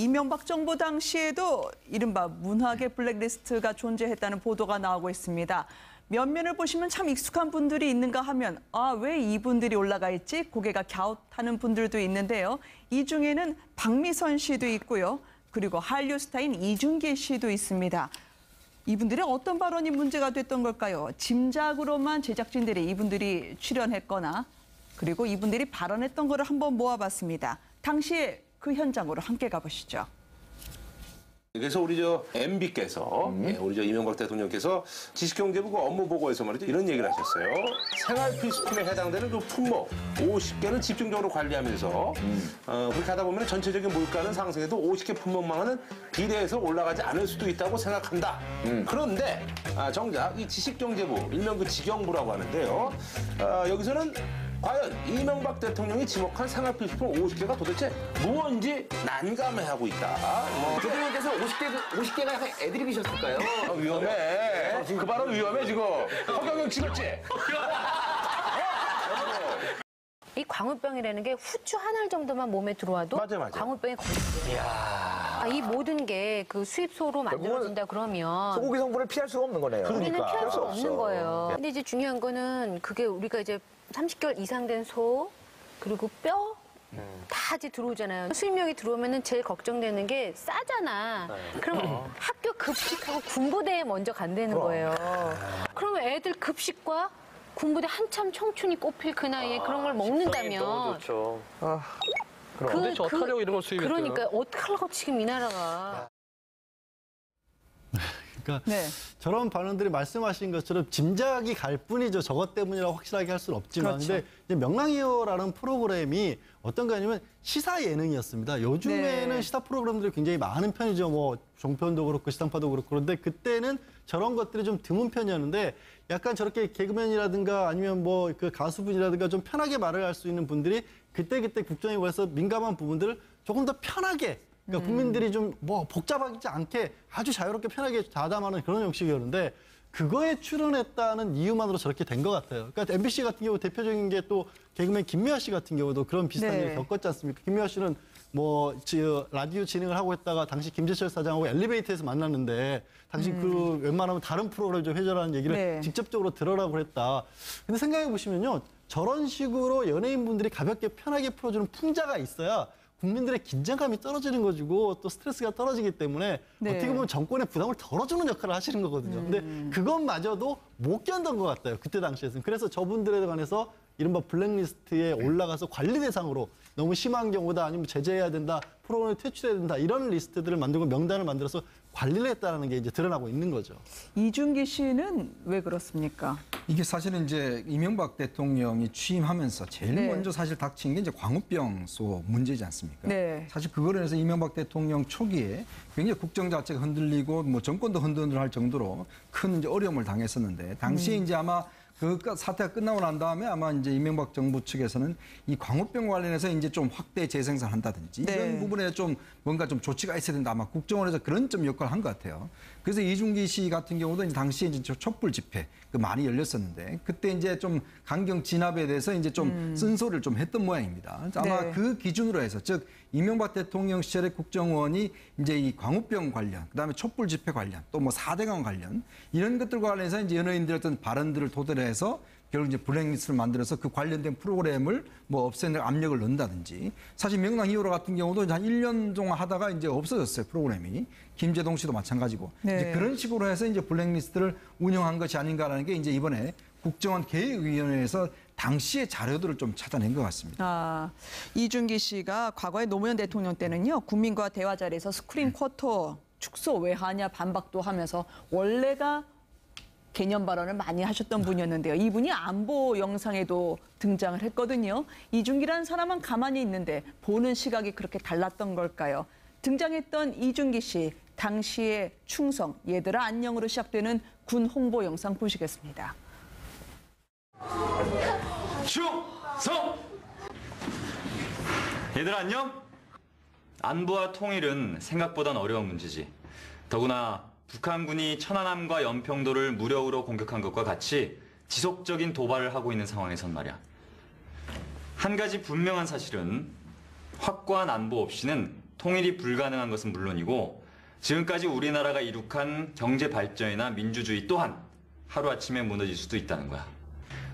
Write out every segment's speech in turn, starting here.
이명박 정부 당시에도 이른바 문화계 블랙리스트가 존재했다는 보도가 나오고 있습니다. 면면을 보시면 참 익숙한 분들이 있는가 하면 왜 이분들이 올라가 있지? 고개가 갸웃하는 분들도 있는데요. 이 중에는 박미선 씨도 있고요. 그리고 한류 스타인 이준기 씨도 있습니다. 이분들의 어떤 발언이 문제가 됐던 걸까요? 짐작으로만 제작진들이 이분들이 출연했거나 그리고 이분들이 발언했던 거를 한번 모아봤습니다. 당시에 그 현장으로 함께 가보시죠. 그래서 우리 MB께서 우리 이명박 대통령께서 지식경제부 업무보고에서 말이죠 이런 얘기를 하셨어요. 생활필수품에 해당되는 그 품목 50개는 집중적으로 관리하면서 그렇게 하다 보면 전체적인 물가는 상승해도 50개 품목만은 비례해서 올라가지 않을 수도 있다고 생각한다. 그런데 정작 이 지식경제부 일명 그 지경부라고 하는데요. 여기서는 과연 이명박 대통령이 지목한 생활필수품 50개가 도대체 무엇인지 난감해하고 있다. 대통령께서 50개가 약간 애드립이셨을까요? 위험해. 그 발언 위험해 지금. 허경영 찍었지? 이 광우병이라는 게 후추 한 알 정도만 몸에 들어와도 맞아요. 광우병이 걸린대요. 이 모든 게 그 수입소로 만들어진다 그러면 소고기 성분을 피할 수가 없는 거네요. 우리는 피할 수 없어. 없는 거예요. 근데 이제 중요한 거는 그게 우리가 이제 30개월 이상 된 소 그리고 뼈 다 이제 들어오잖아요. 수입력이 들어오면은 제일 걱정되는 게 싸잖아. 그럼 학교 급식하고 군부대에 먼저 간다는 거예요. 그러면 애들 급식과 군부대 한참 청춘이 꽃필 그 나이에 그런 걸 먹는다면 너무 좋죠. 도대체 어떡하려고 이런 걸 수입했대요? 그러니까 어떡하려고 지금 이 나라가. 그러니까 네. 저런 발언들이 말씀하신 것처럼 짐작이 갈 뿐이죠. 저것 때문이라고 확실하게 할 수는 없지만. 그렇죠. 근데 이제 명랑이호라는 프로그램이 어떤가 하냐면 시사 예능이었습니다. 요즘에는 네. 시사 프로그램들이 굉장히 많은 편이죠. 뭐 종편도 그렇고 시상파도 그렇고. 그런데 그때는 저런 것들이 좀 드문 편이었는데 약간 저렇게 개그맨이라든가 아니면 뭐 그 가수분이라든가 좀 편하게 말을 할 수 있는 분들이 그때그때 국정에 관해서 민감한 부분들을 조금 더 편하게 그러니까 국민들이 좀 뭐 복잡하지 않게 아주 자유롭게 편하게 자담하는 그런 형식이었는데 그거에 출연했다는 이유만으로 저렇게 된 것 같아요. 그러니까 MBC 같은 경우 대표적인 게 또 개그맨 김미화 씨 같은 경우도 그런 비슷한 네. 일을 겪었지 않습니까? 김미화 씨는 뭐 라디오 진행을 하고 있다가 당시 김재철 사장하고 엘리베이터에서 만났는데 당시 그 웬만하면 다른 프로그램 좀 회전하는 얘기를 네. 직접적으로 들으라고 했다. 근데 생각해 보시면요. 저런 식으로 연예인분들이 가볍게 편하게 풀어주는 풍자가 있어야 국민들의 긴장감이 떨어지는 거고 또 스트레스가 떨어지기 때문에 네. 어떻게 보면 정권의 부담을 덜어주는 역할을 하시는 거거든요. 근데 그것마저도 못 견딘 것 같아요. 그때 당시에서는. 그래서 저분들에 관해서 이른바 블랙리스트에 올라가서 관리 대상으로 너무 심한 경우다 아니면 제재해야 된다, 프로그램을 퇴출해야 된다 이런 리스트들을 만들고 명단을 만들어서 관리를 했다는 게 이제 드러나고 있는 거죠. 이준기 씨는 왜 그렇습니까? 이게 사실은 이제 이명박 대통령이 취임하면서 제일 네. 먼저 사실 닥친 게 이제 광우병소 문제지 않습니까? 네. 사실 그거로 인해서 이명박 대통령 초기에 굉장히 국정 자체가 흔들리고 뭐 정권도 흔들할 정도로 큰 이제 어려움을 당했었는데 당시에 이제 아마 그 사태가 끝나고 난 다음에 아마 이제 이명박 정부 측에서는 이 광우병 관련해서 이제 좀 확대 재생산을 한다든지 네. 이런 부분에 좀 뭔가 좀 조치가 있어야 된다. 아마 국정원에서 그런 좀 역할을 한 것 같아요. 그래서 이준기 씨 같은 경우도 이제 당시에 이제 촛불 집회 그 많이 열렸었는데 그때 이제 좀 강경 진압에 대해서 이제 좀 쓴소리를 좀 했던 모양입니다. 아마 네. 그 기준으로 해서 즉 이명박 대통령 시절에 국정원이 이제 이 광우병 관련, 그다음에 촛불 집회 관련, 또 뭐 4대강 관련 이런 것들과 관련해서 이제 연예인들의 어떤 발언들을 토대로 해서 결국 이제 블랙리스트를 만들어서 그 관련된 프로그램을 뭐 없애는 압력을 넣는다든지 사실 명랑 히어로 같은 경우도 이제 한 1년 동안 하다가 이제 없어졌어요 프로그램이 김재동 씨도 마찬가지고 네. 이제 그런 식으로 해서 이제 블랙리스트를 운영한 것이 아닌가라는 게 이제 이번에 국정원 계획위원회에서 당시의 자료들을 좀 찾아낸 것 같습니다. 이준기 씨가 과거에 노무현 대통령 때는요. 국민과 대화 자리에서 스크린 쿼터 축소 왜 하냐 반박도 하면서 원래가 개념 발언을 많이 하셨던 분이었는데요. 이분이 안보 영상에도 등장을 했거든요. 이준기라는 사람은 가만히 있는데 보는 시각이 그렇게 달랐던 걸까요? 등장했던 이준기 씨, 당시의 충성, 얘들아 안녕으로 시작되는 군 홍보 영상 보시겠습니다. 충성! 얘들아 안녕? 안보와 통일은 생각보단 어려운 문제지. 더구나 북한군이 천안함과 연평도를 무력으로 공격한 것과 같이 지속적인 도발을 하고 있는 상황에선 말이야. 한 가지 분명한 사실은 확고한 안보 없이는 통일이 불가능한 것은 물론이고 지금까지 우리나라가 이룩한 경제 발전이나 민주주의 또한 하루아침에 무너질 수도 있다는 거야.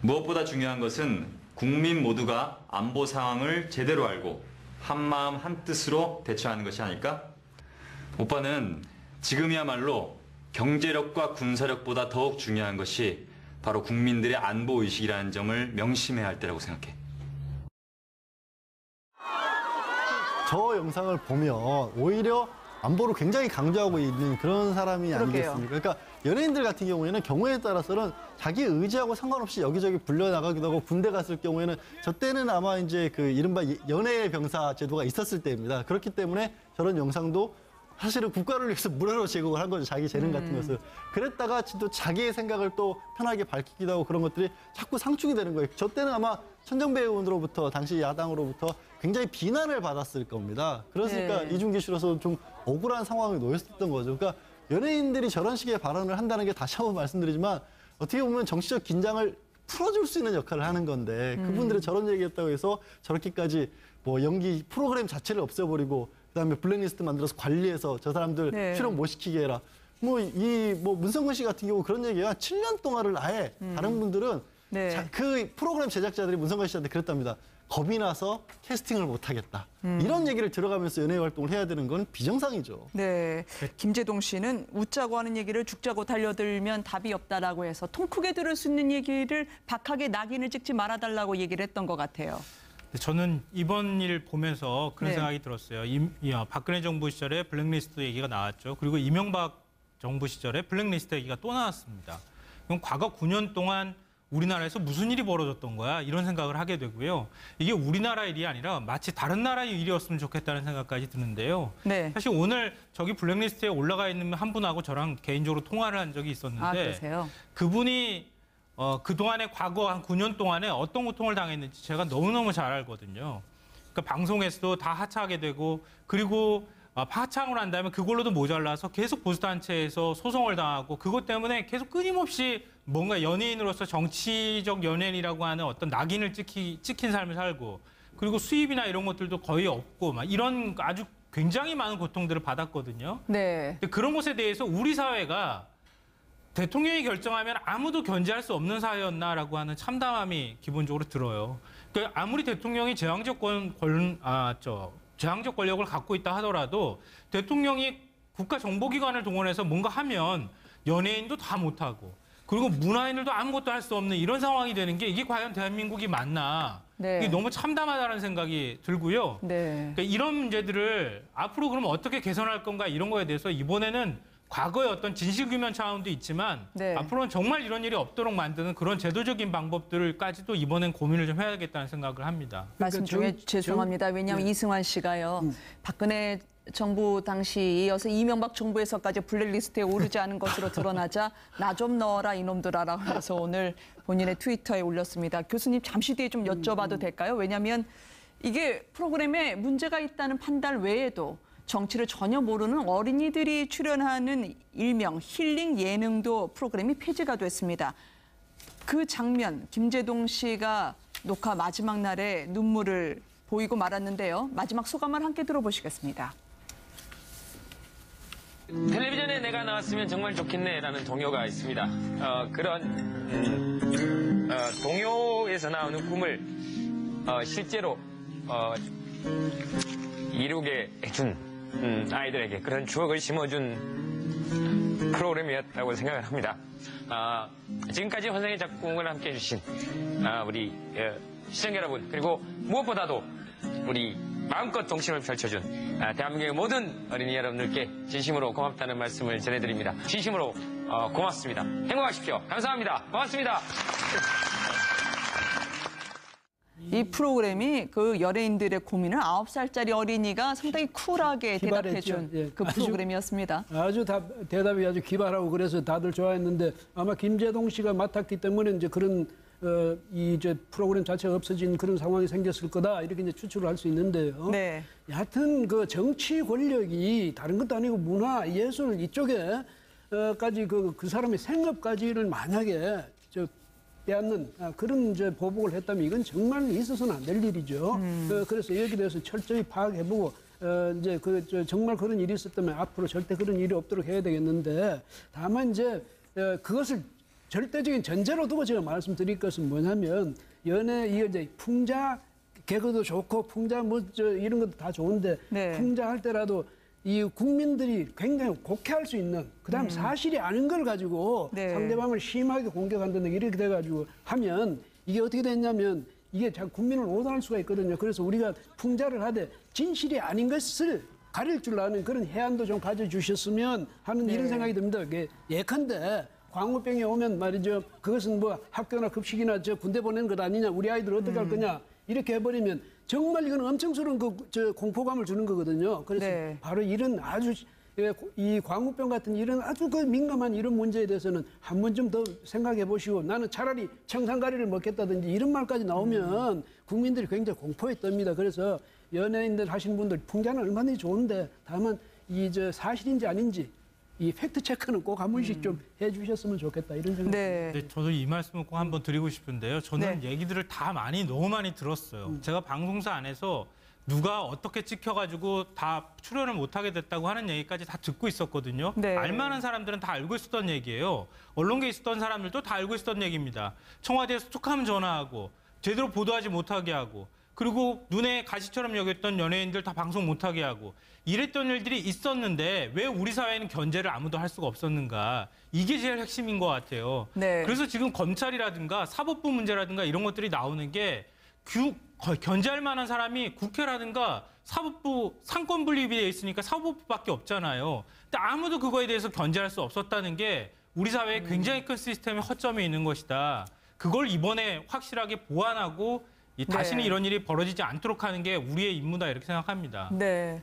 무엇보다 중요한 것은 국민 모두가 안보 상황을 제대로 알고 한마음 한뜻으로 대처하는 것이 아닐까? 오빠는 지금이야말로 경제력과 군사력보다 더욱 중요한 것이 바로 국민들의 안보 의식이라는 점을 명심해야 할 때라고 생각해. 저 영상을 보면 오히려 안보를 굉장히 강조하고 있는 그런 사람이 그러게요. 아니겠습니까? 그러니까 연예인들 같은 경우에는 경우에 따라서는 자기 의지하고 상관없이 여기저기 불려나가기도 하고 군대 갔을 경우에는 저 때는 아마 이제 그 이른바 연예 병사 제도가 있었을 때입니다. 그렇기 때문에 저런 영상도 사실은 국가를 위해서 무료로 제공을 한 거죠. 자기 재능 같은 것을. 그랬다가 또 자기의 생각을 또 편하게 밝히기도 하고 그런 것들이 자꾸 상충이 되는 거예요. 저 때는 아마 천정배 의원으로부터 당시 야당으로부터 굉장히 비난을 받았을 겁니다. 그러니까 네. 이준기 씨로서 좀 억울한 상황에 놓였었던 거죠. 그러니까 연예인들이 저런 식의 발언을 한다는 게 다시 한번 말씀드리지만 어떻게 보면 정치적 긴장을 풀어줄 수 있는 역할을 하는 건데 그분들이 저런 얘기했다고 해서 저렇게까지 뭐 연기 프로그램 자체를 없애버리고 그다음에 블랙리스트 만들어서 관리해서 저 사람들 네. 출연 못 시키게 해라. 뭐 문성근 씨 같은 경우 그런 얘기가 7년 동안을 아예 다른 분들은 네. 그 프로그램 제작자들이 문성근 씨한테 그랬답니다. 겁이 나서 캐스팅을 못 하겠다. 이런 얘기를 들어가면서 연예 활동을 해야 되는 건 비정상이죠. 네, 김재동 씨는 웃자고 하는 얘기를 죽자고 달려들면 답이 없다라고 해서 통 크게 들을 수 있는 얘기를 박하게 낙인을 찍지 말아달라고 얘기를 했던 것 같아요. 저는 이번 일 보면서 그런 네. 생각이 들었어요. 박근혜 정부 시절에 블랙리스트 얘기가 나왔죠. 그리고 이명박 정부 시절에 블랙리스트 얘기가 또 나왔습니다. 그럼 과거 9년 동안 우리나라에서 무슨 일이 벌어졌던 거야? 이런 생각을 하게 되고요. 이게 우리나라 일이 아니라 마치 다른 나라의 일이었으면 좋겠다는 생각까지 드는데요. 네. 사실 오늘 저기 블랙리스트에 올라가 있는 한 분하고 저랑 개인적으로 통화를 한 적이 있었는데 아, 그러세요? 그분이 그동안에 과거 한 9년 동안에 어떤 고통을 당했는지 제가 너무너무 잘 알거든요. 그러니까 방송에서도 다 하차하게 되고 그리고 하차를 한다면 그걸로도 모자라서 계속 보수단체에서 소송을 당하고 그것 때문에 계속 끊임없이 뭔가 연예인으로서 정치적 연예인이라고 하는 어떤 낙인을 찍힌 삶을 살고 그리고 수입이나 이런 것들도 거의 없고 막 이런 아주 굉장히 많은 고통들을 받았거든요. 네. 근데 그런 것에 대해서 우리 사회가 대통령이 결정하면 아무도 견제할 수 없는 사회였나라고 하는 참담함이 기본적으로 들어요. 그러니까 아무리 대통령이 제왕적 권력을 갖고 있다 하더라도 대통령이 국가정보기관을 동원해서 뭔가 하면 연예인도 다 못하고 그리고 문화인들도 아무것도 할 수 없는 이런 상황이 되는 게 이게 과연 대한민국이 맞나. 네. 이게 너무 참담하다는 생각이 들고요. 네. 그러니까 이런 문제들을 앞으로 그럼 어떻게 개선할 건가 이런 거에 대해서 이번에는 과거의 어떤 진실규명 차원도 있지만 네. 앞으로는 정말 이런 일이 없도록 만드는 그런 제도적인 방법들까지도 이번엔 고민을 좀 해야겠다는 생각을 합니다. 말씀 중에 죄송합니다. 왜냐하면 이승환 씨가요. 박근혜 정부 당시 이어서 이명박 정부에서까지 블랙리스트에 오르지 않은 것으로 드러나자 나 좀 넣어라 이놈들아라고 해서 오늘 본인의 트위터에 올렸습니다. 교수님 잠시 뒤에 좀 여쭤봐도 될까요? 왜냐하면 이게 프로그램에 문제가 있다는 판단 외에도 정치를 전혀 모르는 어린이들이 출연하는 일명 힐링 예능도 프로그램이 폐지가 됐습니다. 그 장면, 김재동 씨가 녹화 마지막 날에 눈물을 보이고 말았는데요. 마지막 소감을 함께 들어보시겠습니다. 텔레비전에 내가 나왔으면 정말 좋겠네라는 동요가 있습니다. 그런 동요에서 나오는 꿈을 실제로 이루게 해준 아이들에게 그런 추억을 심어준 프로그램이었다고 생각을 합니다. 지금까지 환상의 작품을 함께해 주신 우리 시청자 여러분 그리고 무엇보다도 우리 마음껏 동심을 펼쳐준 대한민국의 모든 어린이 여러분들께 진심으로 고맙다는 말씀을 전해드립니다. 진심으로 고맙습니다. 행복하십시오. 감사합니다. 고맙습니다. 이 프로그램이 그 연예인들의 고민을 9살짜리 어린이가 상당히 쿨하게 대답해준 예, 그 프로그램이었습니다. 아주 대답이 아주 기발하고 그래서 다들 좋아했는데 아마 김재동 씨가 맡았기 때문에 이제 그런 이제 프로그램 자체가 없어진 그런 상황이 생겼을 거다 이렇게 이제 추측을 할 수 있는데요. 네. 여하튼 그 정치 권력이 다른 것도 아니고 문화 예술 이쪽에 까지 그 사람의 생업까지를 만약에 빼앗는 그런 이제 보복을 했다면 이건 정말 있어서는 안 될 일이죠. 그래서 여기에 대해서 철저히 파악해보고 이제 정말 그런 일이 있었다면 앞으로 절대 그런 일이 없도록 해야 되겠는데 다만 이제 그것을 절대적인 전제로 두고 제가 말씀드릴 것은 뭐냐면 연애 이게 이제 풍자 개그도 좋고 풍자 이런 것도 다 좋은데 네. 풍자 할 때라도 이 국민들이 굉장히 곡해할 수 있는 그다음 사실이 아닌 걸 가지고 네. 상대방을 심하게 공격한다는 게 이렇게 돼가지고 하면 이게 어떻게 됐냐면 이게 국민을 오단할 수가 있거든요. 그래서 우리가 풍자를 하되 진실이 아닌 것을 가릴 줄 아는 그런 해안도 좀 가져주셨으면 하는 이런 생각이 듭니다. 예컨대 광우병이 오면 말이죠. 그것은 뭐 학교나 급식이나 군대 보내는 것 아니냐. 우리 아이들 어떻게 할 거냐. 이렇게 해버리면 정말 이건 엄청스러운 공포감을 주는 거거든요. 그래서 네. 바로 이런 아주 이 광우병 같은 이런 아주 민감한 이런 문제에 대해서는 한 번쯤 더 생각해 보시고 나는 차라리 청산가리를 먹겠다든지 이런 말까지 나오면 국민들이 굉장히 공포에 떱니다. 그래서 연예인들 하시는 분들 풍자는 얼마나 좋은데 다만 사실인지 아닌지 이 팩트 체크는 꼭 한 번씩 좀 해주셨으면 좋겠다 이런 생각. 네. 네, 저도 이 말씀을 꼭 한번 드리고 싶은데요. 저는 네. 얘기들을 다 너무 많이 들었어요. 제가 방송사 안에서 누가 어떻게 찍혀가지고 다 출연을 못하게 됐다고 하는 얘기까지 다 듣고 있었거든요. 네. 알만한 사람들은 다 알고 있었던 얘기예요. 언론계에 있었던 사람들도 다 알고 있었던 얘기입니다. 청와대에서 툭하면 전화하고 제대로 보도하지 못하게 하고 그리고 눈에 가시처럼 여겼던 연예인들 다 방송 못하게 하고 이랬던 일들이 있었는데 왜 우리 사회는 견제를 아무도 할 수가 없었는가. 이게 제일 핵심인 것 같아요. 네. 그래서 지금 검찰이라든가 사법부 문제라든가 이런 것들이 나오는 게 견제할 만한 사람이 국회라든가 사법부 상권 분립이 돼 있으니까 사법부밖에 없잖아요. 근데 아무도 그거에 대해서 견제할 수 없었다는 게 우리 사회에 굉장히 큰 시스템의 허점이 있는 것이다. 그걸 이번에 확실하게 보완하고 다시는 네. 이런 일이 벌어지지 않도록 하는 게 우리의 임무다 이렇게 생각합니다. 네.